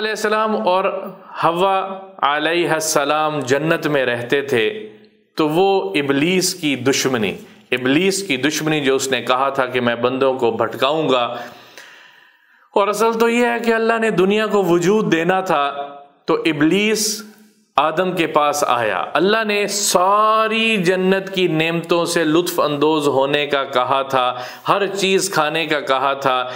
علیہ السلام اور حوا علیہ السلام جنت میں رہتے تھے تو وہ ابلیس کی دشمنی جو اس نے کہا تھا کہ میں بندوں کو بھٹکاؤں گا، اور اصل تو یہ ہے کہ اللہ نے دنیا کو وجود دینا تھا تو ابلیس آدم کے پاس آیا، اللہ نے ساری جنت کی نعمتوں سے لطف اندوز ہونے کا کہا تھا، ہر چیز کھانے کا کہا تھا،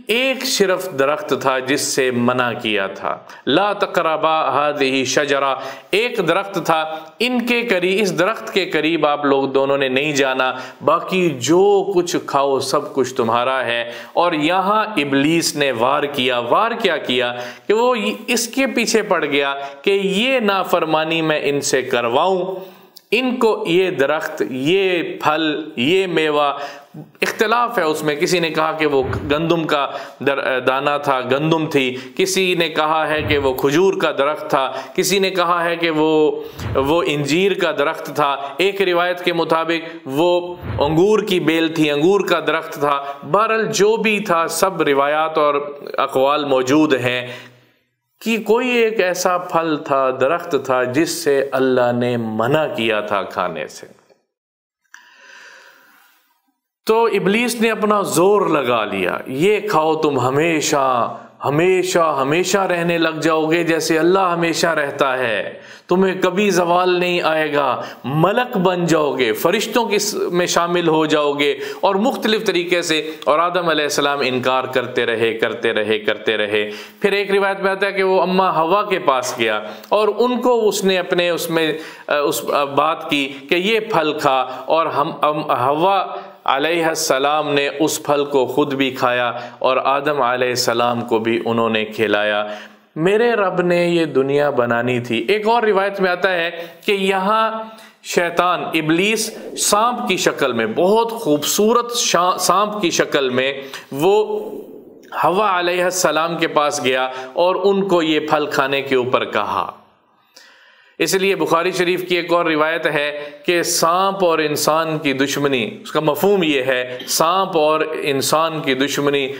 ایک صرف درخت تھا جس سے منع کیا تھا، لا تقربا هذه شجرہ، ایک درخت تھا، اس درخت کے قریب آپ لوگ دونوں نے نہیں جانا، باقی جو کچھ کھاؤ سب کچھ تمہارا ہے۔ اور یہاں ابلیس نے وار کیا کہ وہ اس کے پیچھے پڑ گیا کہ یہ نافرمانی میں ان سے کرواؤں، ان کو یہ درخت، یہ پھل، یہ میوہ، اختلاف ہے اس میں، کسی نے کہا کہ وہ گندم کا دانہ تھا، گندم تھی، کسی نے کہا ہے کہ وہ کھجور کا درخت تھا، کسی نے کہا ہے کہ وہ انجیر کا درخت تھا، ایک روایت کے مطابق وہ انگور کی بیل تھی، انگور کا درخت تھا، بہرحال جو بھی تھا سب روایات اور اقوال موجود ہیں کہ کوئی ایک ایسا پھل تھا، درخت تھا جس سے اللہ نے منع کیا تھا کھانے سے۔ تو ابلیس نے اپنا زور لگا لیا، یہ کھاؤ تم ہمیشہ رہنے لگ جاؤ گے جیسے اللہ ہمیشہ رہتا ہے، تمہیں کبھی زوال نہیں آئے گا، ملک بن جاؤ گے، فرشتوں میں شامل ہو جاؤ گے، اور مختلف طریقے سے۔ اور آدم علیہ السلام انکار کرتے رہے۔ پھر ایک روایت میں آتا ہے کہ وہ اماں حوا کے پاس گیا اور ان کو اس نے اپنے اس بات کی کہ یہ پھل کھا، اور حوا علیہ السلام نے اس پھل کو خود بھی کھایا اور آدم علیہ السلام کو بھی انہوں نے کھلایا۔ میرے رب نے یہ دنیا بنانی تھی۔ ایک اور روایت میں آتا ہے کہ یہاں شیطان ابلیس سانپ کی شکل میں، بہت خوبصورت سانپ کی شکل میں، وہ حوا علیہ السلام کے پاس گیا اور ان کو یہ پھل کھانے کے اوپر کہا۔ اس لیے بخاری شریف کی ایک اور روایت ہے کہ سانپ اور انسان کی دشمنی، اس کا مفہوم یہ ہے سانپ اور انسان کی دشمنی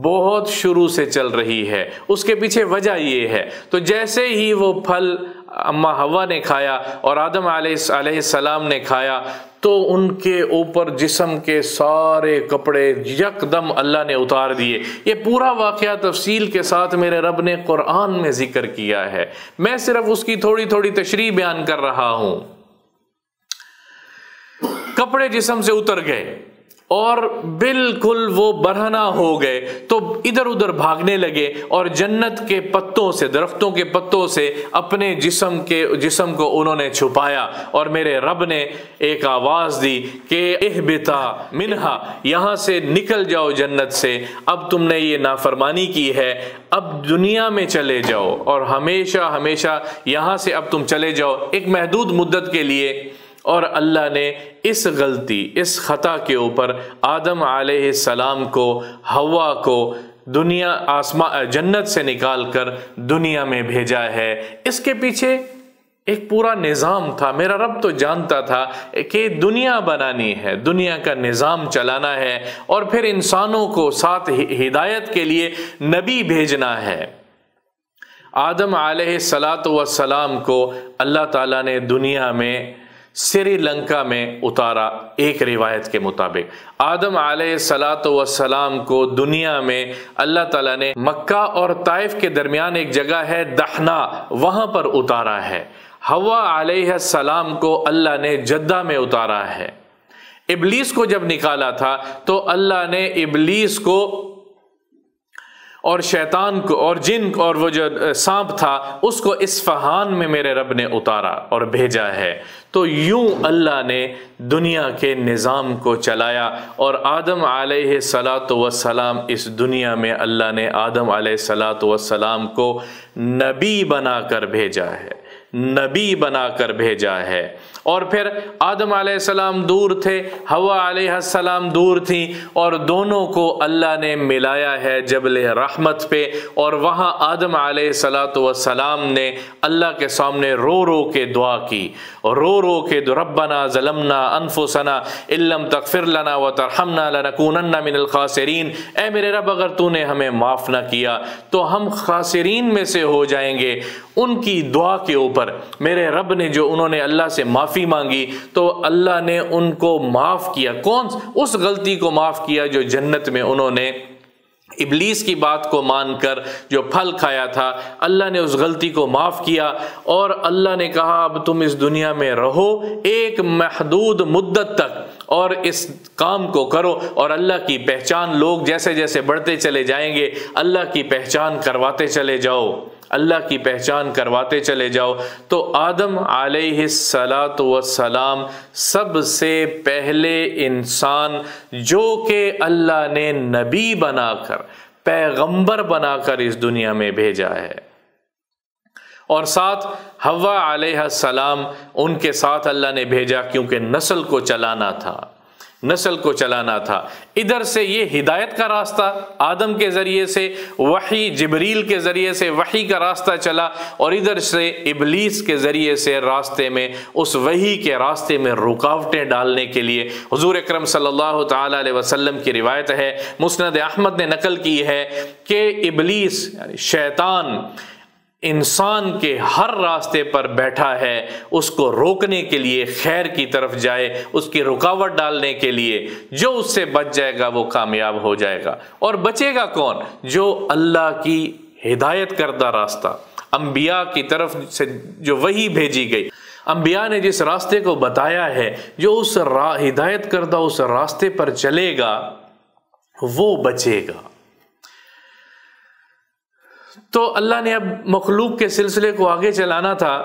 بہت شروع سے چل رہی ہے، اس کے پیچھے وجہ یہ ہے۔ تو جیسے ہی وہ پھل اماں حوا نے کھایا اور آدم علیہ السلام نے کھایا تو ان کے اوپر جسم کے سارے کپڑے یکدم اللہ نے اتار دیے۔ یہ پورا واقعہ تفصیل کے ساتھ میرے رب نے قرآن میں ذکر کیا ہے، میں صرف اس کی تھوڑی تھوڑی تشریح بیان کر رہا ہوں۔ کپڑے جسم سے اتر گئے اور بالکل وہ برہنہ ہو گئے، تو ادھر ادھر بھاگنے لگے اور جنت کے پتوں سے، درختوں کے پتوں سے اپنے جسم کو انہوں نے چھپایا، اور میرے رب نے ایک آواز دی کہ اہبتا منہا، یہاں سے نکل جاؤ جنت سے، اب تم نے یہ نافرمانی کی ہے، اب دنیا میں چلے جاؤ اور ہمیشہ یہاں سے اب تم چلے جاؤ ایک محدود مدت کے لیے۔ اور اللہ نے اس غلطی، اس خطا کے اوپر آدم علیہ السلام کو، حوا کو جنت سے نکال کر دنیا میں بھیجا ہے۔ اس کے پیچھے ایک پورا نظام تھا۔ میرا رب تو جانتا تھا کہ دنیا بنانی ہے، دنیا کا نظام چلانا ہے، اور پھر انسانوں کو ساتھ ہدایت کے لیے نبی بھیجنا ہے۔ آدم علیہ السلام کو اللہ تعالیٰ نے دنیا میں سری لنکا میں اتارا۔ ایک روایت کے مطابق آدم علیہ السلام کو دنیا میں اللہ تعالیٰ نے مکہ اور طائف کے درمیان ایک جگہ ہے دحنا، وہاں پر اتارا ہے۔ حوا علیہ السلام کو اللہ نے جدہ میں اتارا ہے۔ ابلیس کو جب نکالا تھا تو اللہ نے ابلیس کو اور شیطان کو اور جن اور وہ جو سانپ تھا اس کو اصفہان میں میرے رب نے اتارا اور بھیجا ہے۔ تو یوں اللہ نے دنیا کے نظام کو چلایا، اور آدم علیہ السلام اس دنیا میں اللہ نے آدم علیہ السلام کو نبی بنا کر بھیجا ہے۔ نبی بنا کر بھیجا ہے۔ اور پھر آدم علیہ السلام دور تھے، حوا علیہ السلام دور تھیں، اور دونوں کو اللہ نے ملایا ہے جبل رحمت پہ، اور وہاں آدم علیہ السلام نے اللہ کے سامنے رو رو کے دعا کی، رو رو کے ربنا ظلمنا انفسنا ان لم تغفر لنا وترحمنا لنکونن من الخاسرین، اے میرے رب اگر تو نے ہمیں معاف نہ کیا تو ہم خاسرین میں سے ہو جائیں گے۔ ان کی دعا کے اوپر میرے رب نے جو انہوں نے اللہ سے معافی مانگی تو اللہ نے ان کو معاف کیا۔ کون؟ اس غلطی کو معاف کیا جو جنت میں انہوں نے ابلیس کی بات کو مان کر جو پھل کھایا تھا، اللہ نے اس غلطی کو معاف کیا، اور اللہ نے کہا اب تم اس دنیا میں رہو ایک محدود مدت تک اور اس کام کو کرو، اور اللہ کی پہچان لوگ جیسے جیسے بڑھتے چلے جائیں گے اللہ کی پہچان کرواتے چلے جاؤ، اللہ کی پہچان کرواتے چلے جاؤ۔ تو آدم علیہ السلام سب سے پہلے انسان جو کہ اللہ نے نبی بنا کر پیغمبر بنا کر اس دنیا میں بھیجا ہے، اور ساتھ حوا علیہ السلام ان کے ساتھ اللہ نے بھیجا کیونکہ نسل کو چلانا تھا، نسل کو چلانا تھا۔ ادھر سے یہ ہدایت کا راستہ آدم کے ذریعے سے، وحی جبریل کے ذریعے سے وحی کا راستہ چلا، اور ادھر سے ابلیس کے ذریعے سے راستے میں اس وحی کے راستے میں رکاوٹیں ڈالنے کے لیے حضور اکرم صلی اللہ تعالی علیہ وسلم کی روایت ہے، مسند احمد نے نقل کی ہے کہ ابلیس یعنی شیطان انسان کے ہر راستے پر بیٹھا ہے اس کو روکنے کے لیے، خیر کی طرف جائے، اس کی رکاوٹ ڈالنے کے لیے۔ جو اس سے بچ جائے گا وہ کامیاب ہو جائے گا، اور بچے گا کون؟ جو اللہ کی ہدایت کردہ راستہ، انبیاء کی طرف سے جو وحی بھیجی گئی، انبیاء نے جس راستے کو بتایا ہے، جو اس ہدایت کردہ اس راستے پر چلے گا وہ بچے گا۔ تو اللہ نے اب مخلوق کے سلسلے کو آگے چلانا تھا،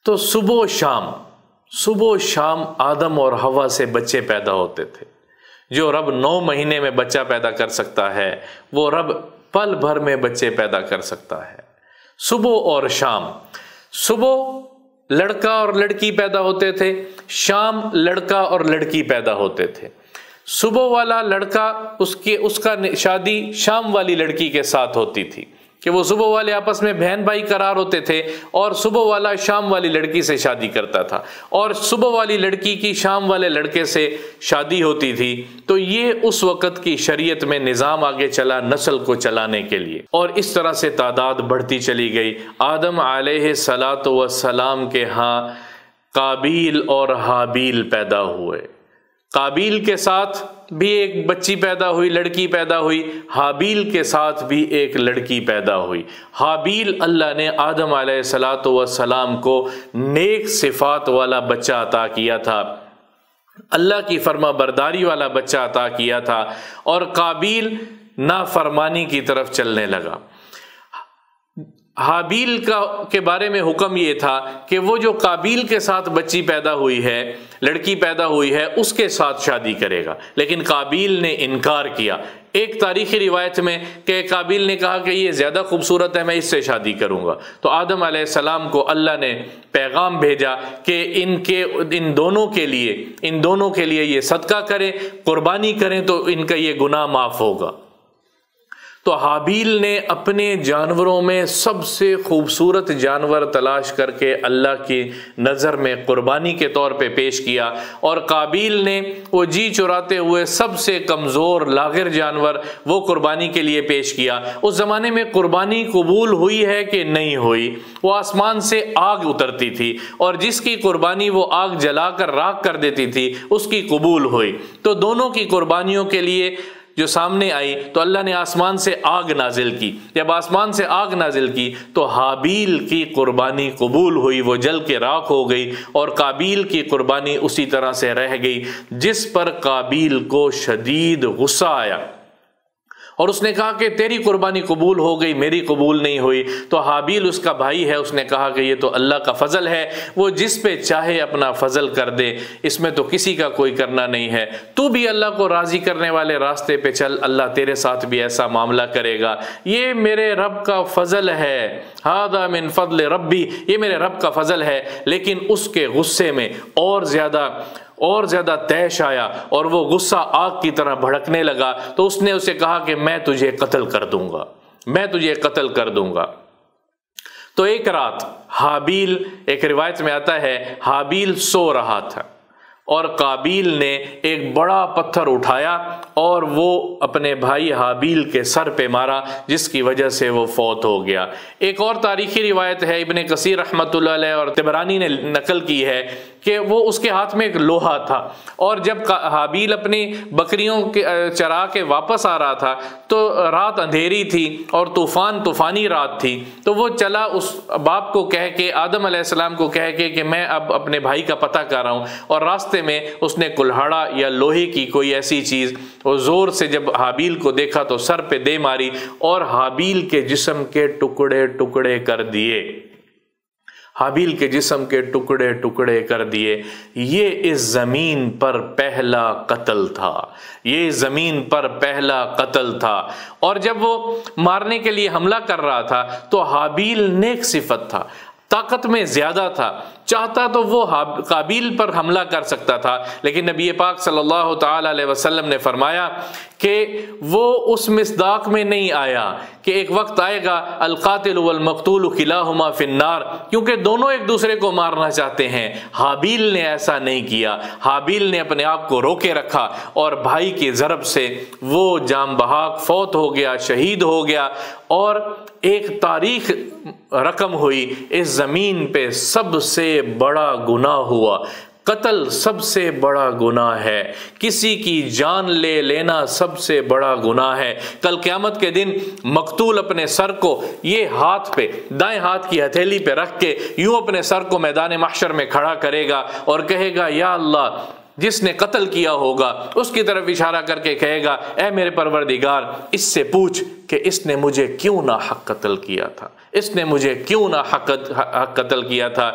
تو صبح و شام آدم اور حوا سے بچے پیدا ہوتے تھے۔ جو رب 9 مہینے میں بچہ پیدا کر سکتا ہے وہ رب پل بھر میں بچے پیدا کر سکتا ہے۔ صبح اور شام، صبح لڑکا اور لڑکی پیدا ہوتے تھے، شام لڑکا اور لڑکی پیدا ہوتے تھے۔ صبح والا لڑکا اس کا شادی شام والی لڑکی کے ساتھ ہوتی تھی کہ وہ صبح والے آپس میں بہن بھائی قرار ہوتے تھے، اور صبح والا شام والی لڑکی سے شادی کرتا تھا، اور صبح والی لڑکی کی شام والے لڑکے سے شادی ہوتی تھی۔ تو یہ اس وقت کی شریعت میں نظام آگے چلا نسل کو چلانے کے لیے، اور اس طرح سے تعداد بڑھتی چلی گئی۔ آدم علیہ السلام کے ہاں قابیل اور حابیل پیدا ہوئے۔ قابیل کے ساتھ بھی ایک بچی پیدا ہوئی، لڑکی پیدا ہوئی، حابیل کے ساتھ بھی ایک لڑکی پیدا ہوئی۔ حابیل اللہ نے آدم علیہ السلام کو نیک صفات والا بچہ عطا کیا تھا، اللہ کی فرما برداری والا بچہ عطا کیا تھا، اور قابیل نافرمانی کی طرف چلنے لگا۔ حابیل کے بارے میں حکم یہ تھا کہ وہ جو قابیل کے ساتھ بچی پیدا ہوئی ہے، لڑکی پیدا ہوئی ہے، اس کے ساتھ شادی کرے گا، لیکن قابیل نے انکار کیا۔ ایک تاریخی روایت میں کہ قابیل نے کہا کہ یہ زیادہ خوبصورت ہے، میں اس سے شادی کروں گا۔ تو آدم علیہ السلام کو اللہ نے پیغام بھیجا کہ ان دونوں کے لیے یہ صدقہ کریں، قربانی کریں تو ان کا یہ گناہ معاف ہوگا۔ تو حابیل نے اپنے جانوروں میں سب سے خوبصورت جانور تلاش کر کے اللہ کی نظر میں قربانی کے طور پہ پیش کیا، اور قابیل نے وہ جی چراتے ہوئے سب سے کمزور لاغر جانور وہ قربانی کے لیے پیش کیا۔ اس زمانے میں قربانی قبول ہوئی ہے کہ نہیں ہوئی، وہ آسمان سے آگ اترتی تھی، اور جس کی قربانی وہ آگ جلا کر راکھ کر دیتی تھی اس کی قبول ہوئی۔ تو دونوں کی قربانیوں کے لیے جو سامنے آئی تو اللہ نے آسمان سے آگ نازل کی۔ جب آسمان سے آگ نازل کی تو حابیل کی قربانی قبول ہوئی، وہ جل کے راکھ ہو گئی، اور قابیل کی قربانی اسی طرح سے رہ گئی، جس پر قابیل کو شدید غصہ آیا، اور اس نے کہا کہ تیری قربانی قبول ہو گئی، میری قبول نہیں ہوئی۔ تو حابیل اس کا بھائی ہے، اس نے کہا کہ یہ تو اللہ کا فضل ہے، وہ جس پہ چاہے اپنا فضل کر دے، اس میں تو کسی کا کوئی کرنا نہیں ہے، تو بھی اللہ کو راضی کرنے والے راستے پہ چل، اللہ تیرے ساتھ بھی ایسا معاملہ کرے گا، یہ میرے رب کا فضل ہے، ھذا من فضل ربی، یہ میرے رب کا فضل ہے۔ لیکن اس کے غصے میں اور زیادہ طیش آیا اور وہ غصہ آگ کی طرح بھڑکنے لگا، تو اس نے اسے کہا کہ میں تجھے قتل کر دوں گا، میں تجھے قتل کر دوں گا۔ تو ایک رات حابیل، ایک روایت میں آتا ہے حابیل سو رہا تھا اور قابیل نے ایک بڑا پتھر اٹھایا اور وہ اپنے بھائی حابیل کے سر پہ مارا، جس کی وجہ سے وہ فوت ہو گیا۔ ایک اور تاریخی روایت ہے، ابن کثیر رحمۃ اللہ علیہ اور طبرانی نے نقل کی ہے کہ وہ اس کے ہاتھ میں ایک لوہا تھا، اور جب حابیل اپنی بکریوں کے چرا کے واپس آ رہا تھا تو رات اندھیری تھی اور طوفانی رات تھی، تو وہ چلا اس باپ کو کہہ کے، آدم علیہ السلام کو کہہ کے کہ میں اب اپنے بھائی کا پتہ کر رہا ہوں، اور راستے میں اس نے کلہاڑا یا لوہے کی کوئی ایسی چیز، اور زور سے جب حابیل کو دیکھا تو سر پہ دے ماری اور حابیل کے جسم کے ٹکڑے ٹکڑے کر دیے، حابیل کے جسم کے ٹکڑے ٹکڑے کر دیے۔ یہ اس زمین پر پہلا قتل تھا، یہ زمین پر پہلا قتل تھا۔ اور جب وہ مارنے کے لیے حملہ کر رہا تھا تو حابیل نیک صفت تھا، طاقت میں زیادہ تھا، چاہتا تو وہ قابیل پر حملہ کر سکتا تھا، لیکن نبی پاک صلی اللہ تعالی علیہ وسلم نے فرمایا کہ وہ اس مصداق میں نہیں آیا کہ ایک وقت آئے گا القاتل والمقتول کلاہما فی النار، کیونکہ دونوں ایک دوسرے کو مارنا چاہتے ہیں۔ حابیل نے ایسا نہیں کیا، حابیل نے اپنے آپ کو روکے رکھا اور بھائی کی ضرب سے وہ جام بحق فوت ہو گیا، شہید ہو گیا، اور ایک تاریخ رقم ہوئی، اس زمین پہ سب سے بڑا گناہ ہوا، قتل سب سے بڑا گناہ ہے، کسی کی جان لے لینا سب سے بڑا گناہ ہے۔ کل قیامت کے دن مقتول اپنے سر کو یہ ہاتھ پہ، دائیں ہاتھ کی ہتھیلی پہ رکھ کے یوں اپنے سر کو میدان محشر میں کھڑا کرے گا اور کہے گا یا اللہ، جس نے قتل کیا ہوگا اس کی طرف اشارہ کر کے کہے گا اے میرے پروردگار، اس سے پوچھ کہ اس نے مجھے کیوں نہ حق قتل کیا تھا، اس نے مجھے کیوں نہ حق قتل کیا تھا۔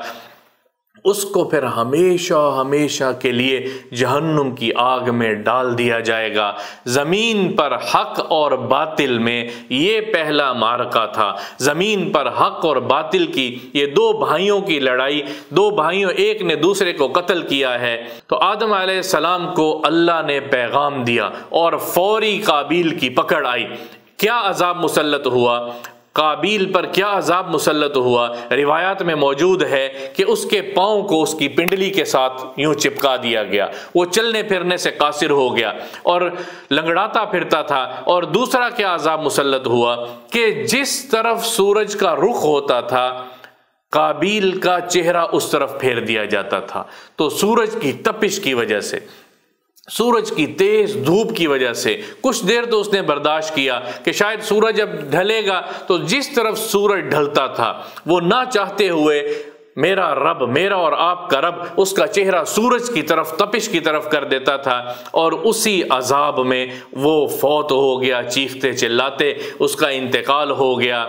اس کو پھر ہمیشہ ہمیشہ کے لیے جہنم کی آگ میں ڈال دیا جائے گا۔ زمین پر حق اور باطل میں یہ پہلا معرکہ تھا، زمین پر حق اور باطل کی یہ دو بھائیوں کی لڑائی، دو بھائیوں ایک نے دوسرے کو قتل کیا ہے۔ تو آدم علیہ السلام کو اللہ نے پیغام دیا اور فوری قابیل کی پکڑ آئی۔ کیا عذاب مسلط ہوا قابیل پر، کیا عذاب مسلط ہوا؟ روایات میں موجود ہے کہ اس کے پاؤں کو اس کی پنڈلی کے ساتھ یوں چپکا دیا گیا، وہ چلنے پھرنے سے قاصر ہو گیا اور لنگڑاتا پھرتا تھا۔ اور دوسرا کیا عذاب مسلط ہوا کہ جس طرف سورج کا رخ ہوتا تھا قابیل کا چہرہ اس طرف پھیر دیا جاتا تھا، تو سورج کی تپش کی وجہ سے، سورج کی تیز دھوپ کی وجہ سے کچھ دیر تو اس نے برداشت کیا کہ شاید سورج جب ڈھلے گا، تو جس طرف سورج ڈھلتا تھا وہ نہ چاہتے ہوئے میرا رب، میرا اور آپ کا رب، اس کا چہرہ سورج کی طرف، تپش کی طرف کر دیتا تھا، اور اسی عذاب میں وہ فوت ہو گیا، چیختے چلاتے اس کا انتقال ہو گیا۔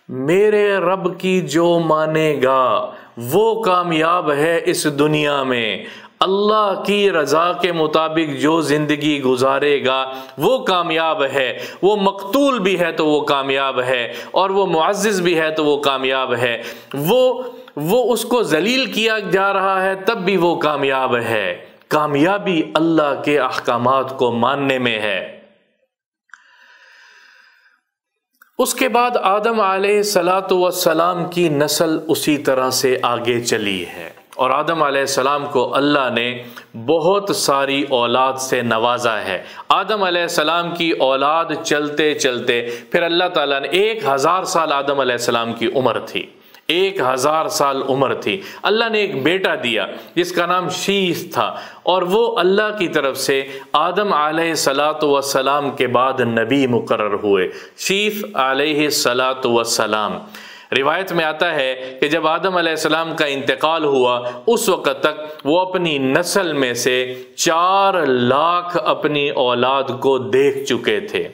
میرے رب کی جو مانے گا وہ کامیاب ہے اس دنیا میں، اللہ کی رضا کے مطابق جو زندگی گزارے گا وہ کامیاب ہے، وہ مقتول بھی ہے تو وہ کامیاب ہے، اور وہ معزز بھی ہے تو وہ کامیاب ہے، وہ اس کو ذلیل کیا جا رہا ہے تب بھی وہ کامیاب ہے۔ کامیابی اللہ کے احکامات کو ماننے میں ہے۔ اس کے بعد آدم علیہ السلام کی نسل اسی طرح سے آگے چلی ہے، اور آدم علیہ السلام کو اللہ نے بہت ساری اولاد سے نوازا ہے۔ آدم علیہ السلام کی اولاد چلتے چلتے پھر اللہ تعالیٰ نے 1000 سال آدم علیہ السلام کی عمر تھی، 1000 سال عمر تھی، اللہ نے ایک بیٹا دیا جس کا نام شیث تھا، اور وہ اللہ کی طرف سے آدم علیہ السلام کے بعد نبی مقرر ہوئے، شیث علیہ السلام۔ روایت میں آتا ہے کہ جب آدم علیہ السلام کا انتقال ہوا اس وقت تک وہ اپنی نسل میں سے 4 لاکھ اپنی اولاد کو دیکھ چکے تھے،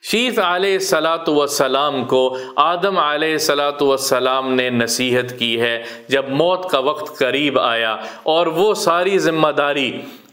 شیث علیہ الصلاۃ والسلام کو آدم علیہ الصلاۃ والسلام نے نصیحت کی ہے جب موت کا وقت قریب آیا، اور وہ ساری ذمہ داری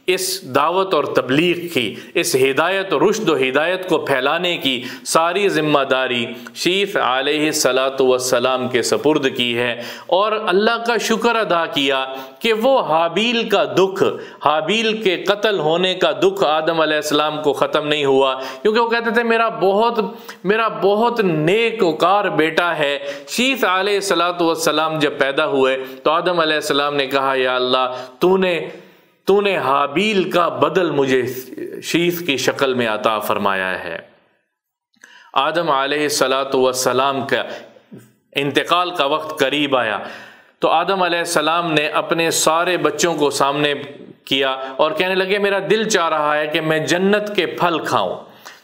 اس دعوت اور تبلیغ کی، اس ہدایت اور رشد و ہدایت کو پھیلانے کی ساری ذمہ داری شیث علیہ الصلاۃ والسلام کے سپرد کی ہے، اور اللہ کا شکر ادا کیا کہ وہ حابیل کا دکھ، حابیل کے قتل ہونے کا دکھ آدم علیہ السلام کو ختم نہیں ہوا، کیونکہ وہ کہتے تھے میرا بہت نیک وکار بیٹا ہے۔ شیث علیہ الصلاۃ والسلام جب پیدا ہوئے تو آدم علیہ السلام نے کہا یا اللہ تو نے حابیل کا بدل مجھے شیث کی شکل میں عطا فرمایا ہے۔ آدم علیہ السلام کا انتقال کا وقت قریب آیا تو آدم علیہ السلام نے اپنے سارے بچوں کو سامنے کیا اور کہنے لگے میرا دل چاہ رہا ہے کہ میں جنت کے پھل کھاؤں۔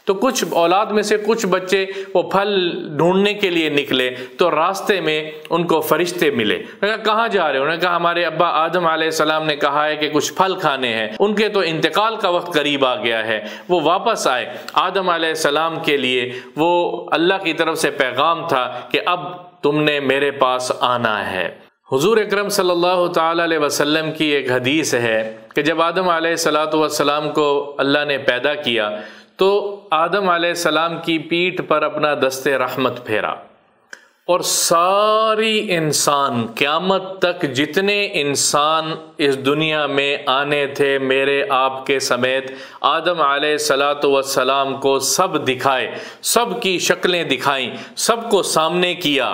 تو کچھ اولاد میں سے کچھ بچے وہ پھل ڈھونڈنے کے لیے نکلے تو راستے میں ان کو فرشتے ملے۔ انہوں نے کہا کہاں جا رہے ہو؟ انہوں نے کہا ہمارے ابا آدم علیہ السلام نے کہا ہے کہ کچھ پھل کھانے ہیں، ان کے تو انتقال کا وقت قریب آ گیا ہے۔ وہ واپس آئے، آدم علیہ السلام کے لیے وہ اللہ کی طرف سے پیغام تھا کہ اب تم نے میرے پاس آنا ہے۔ حضور اکرم صلی اللہ تعالی علیہ وسلم کی ایک حدیث ہے کہ جب آدم علیہ السلام کو اللہ نے پیدا کیا تو آدم علیہ السلام کی پیٹھ پر اپنا دست رحمت پھیرا، اور ساری انسان قیامت تک جتنے انسان اس دنیا میں آنے تھے میرے آپ کے سمیت آدم علیہ السلام کو سب دکھائے، سب کی شکلیں دکھائیں، سب کو سامنے کیا،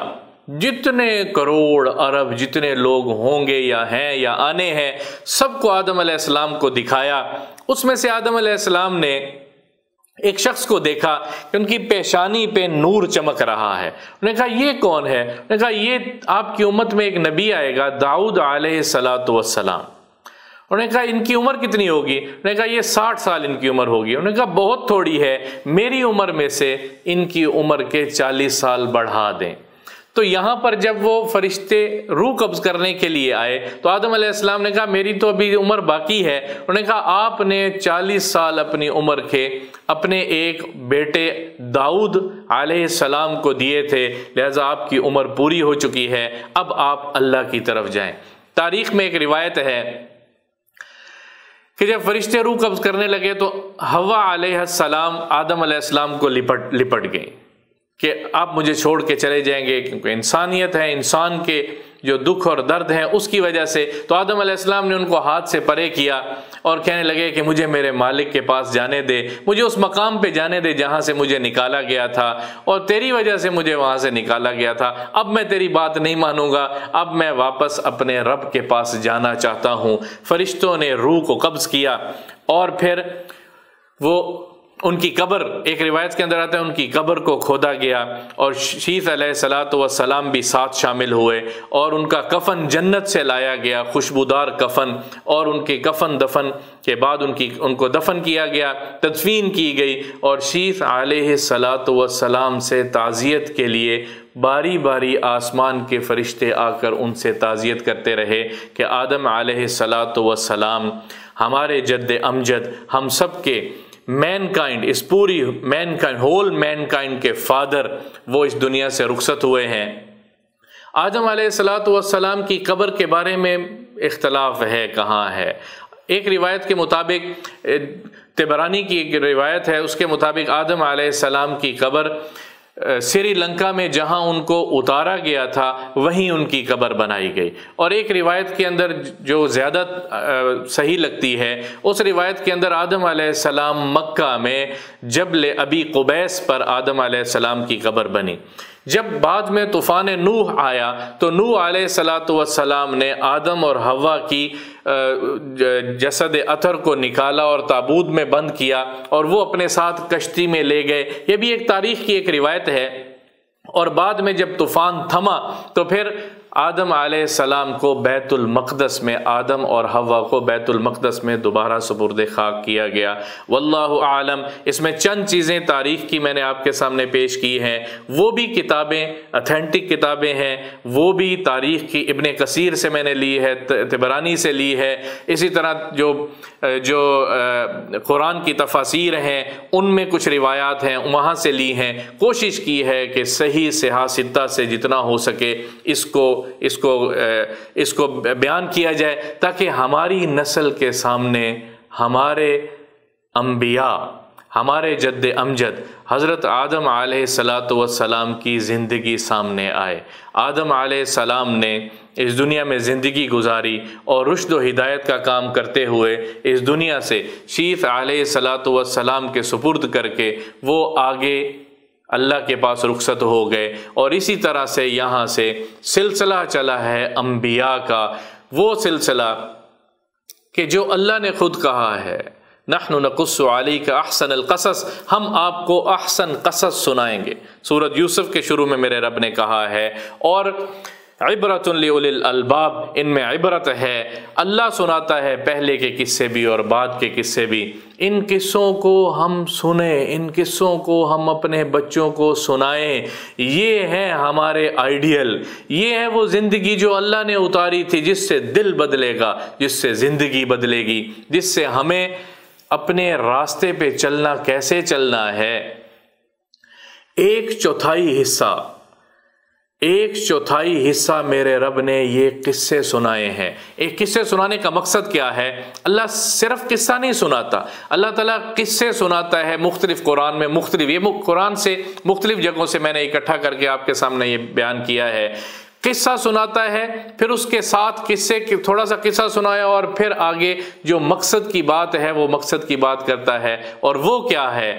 جتنے کروڑ ارب جتنے لوگ ہوں گے یا ہیں یا آنے ہیں سب کو آدم علیہ السلام کو دکھایا۔ اس میں سے آدم علیہ السلام نے ایک شخص کو دیکھا کہ ان کی پیشانی پہ نور چمک رہا ہے۔ انہوں نے کہا یہ کون ہے؟ انہوں نے کہا یہ آپ کی امت میں ایک نبی آئے گا، داؤد علیہ السلام۔ انہوں نے کہا ان کی عمر کتنی ہوگی؟ انہوں نے کہا یہ 60 سال ان کی عمر ہوگی۔ انہوں نے کہا بہت تھوڑی ہے، میری عمر میں سے ان کی عمر کے 40 سال بڑھا دیں۔ تو یہاں پر جب وہ فرشتے روح قبض کرنے کے لیے آئے تو آدم علیہ السلام نے کہا میری تو ابھی عمر باقی ہے۔ انہوں نے کہا آپ نے 40 سال اپنی عمر کے اپنے ایک بیٹے داؤد علیہ السلام کو دیے تھے، لہذا آپ کی عمر پوری ہو چکی ہے، اب آپ اللہ کی طرف جائیں۔ تاریخ میں ایک روایت ہے کہ جب فرشتے روح قبض کرنے لگے تو حوا علیہ السلام آدم علیہ السلام کو لپٹ گئیں کہ آپ مجھے چھوڑ کے چلے جائیں گے، کیونکہ انسانیت ہے، انسان کے جو دکھ اور درد ہیں اس کی وجہ سے۔ تو آدم علیہ السلام نے ان کو ہاتھ سے پرے کیا اور کہنے لگے کہ مجھے میرے مالک کے پاس جانے دے، مجھے اس مقام پہ جانے دے جہاں سے مجھے نکالا گیا تھا، اور تیری وجہ سے مجھے وہاں سے نکالا گیا تھا، اب میں تیری بات نہیں مانوں گا، اب میں واپس اپنے رب کے پاس جانا چاہتا ہوں۔ فرشتوں نے روح کو قبض کیا اور پھر وہ ان کی قبر، ایک روایت کے اندر آتا ہے ان کی قبر کو کھودا گیا، اور شیث علیہ السلام بھی ساتھ شامل ہوئے، اور ان کا کفن جنت سے لایا گیا، خوشبودار کفن، اور ان کے کفن دفن کے بعد ان کو دفن کیا گیا، تدفین کی گئی، اور شیث علیہ السلام سے تعزیت کے لیے باری باری آسمان کے فرشتے آ کر ان سے تعزیت کرتے رہے کہ آدم علیہ السلام ہمارے جد امجد، ہم سب کے مین کائنڈ، اس پوری main kind, whole main kind کے فادر، وہ اس دنیا سے رخصت ہوئے ہیں۔ آدم علیہ السلام کی قبر کے بارے میں اختلاف ہے کہاں ہے۔ ایک روایت کے مطابق، طبرانی کی ایک روایت ہے، اس کے مطابق آدم علیہ السلام کی قبر سری لنکا میں جہاں ان کو اتارا گیا تھا وہیں ان کی قبر بنائی گئی، اور ایک روایت کے اندر جو زیادہ صحیح لگتی ہے، اس روایت کے اندر آدم علیہ السلام مکہ میں جبل ابی قبیس پر آدم علیہ السلام کی قبر بنی۔ جب بعد میں طوفان نوح آیا تو نوح علیہ السلام نے آدم اور حوا کی جسد اطہر کو نکالا اور تابوت میں بند کیا، اور وہ اپنے ساتھ کشتی میں لے گئے۔ یہ بھی ایک تاریخ کی ایک روایت ہے۔ اور بعد میں جب طوفان تھما تو پھر آدم علیہ السلام کو بیت المقدس میں، آدم اور حوا کو بیت المقدس میں دوبارہ سپرد خاک کیا گیا۔ واللہ اعلم۔ اس میں چند چیزیں تاریخ کی میں نے آپ کے سامنے پیش کی ہیں، وہ بھی کتابیں اتھینٹک کتابیں ہیں، وہ بھی تاریخ کی ابن کثیر سے میں نے لی ہے، طبرانی سے لی ہے، اسی طرح جو قرآن کی تفاسیر ہیں ان میں کچھ روایات ہیں وہاں سے لی ہیں۔ کوشش کی ہے کہ صحیح صحاح ستہ سے جتنا ہو سکے اس کو بیان کیا جائے، تاکہ ہماری نسل کے سامنے ہمارے انبیاء، ہمارے جد امجد حضرت آدم علیہ السلام کی زندگی سامنے آئے۔ آدم علیہ السلام نے اس دنیا میں زندگی گزاری اور رشد و ہدایت کا کام کرتے ہوئے اس دنیا سے شیخ علیہ السلام کے سپرد کر کے وہ آگے اللہ کے پاس رخصت ہو گئے، اور اسی طرح سے یہاں سے سلسلہ چلا ہے انبیاء کا، وہ سلسلہ کہ جو اللہ نے خود کہا ہے نحن نقص علیک احسن القصص، ہم آپ کو احسن قصص سنائیں گے۔ سورۃ یوسف کے شروع میں میرے رب نے کہا ہے، اور عبرۃ لأولی الالباب، ان میں عبرت ہے۔ اللہ سناتا ہے پہلے کے قصے بھی اور بعد کے قصے بھی۔ ان قصوں کو ہم سنیں، ان قصوں کو ہم اپنے بچوں کو سنائیں۔ یہ ہے ہمارے آئیڈیل، یہ ہے وہ زندگی جو اللہ نے اتاری تھی، جس سے دل بدلے گا، جس سے زندگی بدلے گی، جس سے ہمیں اپنے راستے پہ چلنا کیسے چلنا ہے۔ ایک چوتھائی حصہ میرے رب نے یہ قصے سنائے ہیں۔ ایک قصے سنانے کا مقصد کیا ہے؟ اللہ صرف قصہ نہیں سناتا، اللہ تعالیٰ قصے سناتا ہے مختلف قرآن میں، یہ قرآن سے مختلف جگہوں سے میں نے اکٹھا کر کے آپ کے سامنے یہ بیان کیا ہے۔ قصہ سناتا ہے، پھر اس کے ساتھ تھوڑا سا قصہ سنایا، اور پھر آگے جو مقصد کی بات ہے وہ مقصد کی بات کرتا ہے، اور وہ کیا ہے؟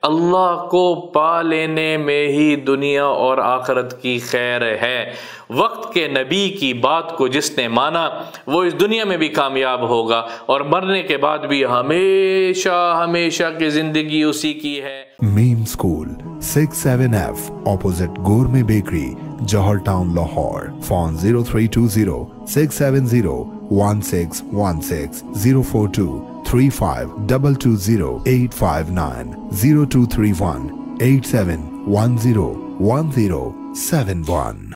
اللہ کو پا لینے میں ہی دنیا اور آخرت کی خیر ہے۔ وقت کے نبی کی بات کو جس نے مانا وہ اس دنیا میں بھی کامیاب ہوگا، اور مرنے کے بعد بھی ہمیشہ کی زندگی اسی کی ہے۔ میم school 67F opposite Gourmet Bakery, Johar Town, Lahore. Phone 0320 670 1616 042 3522 859 0231 8710 1071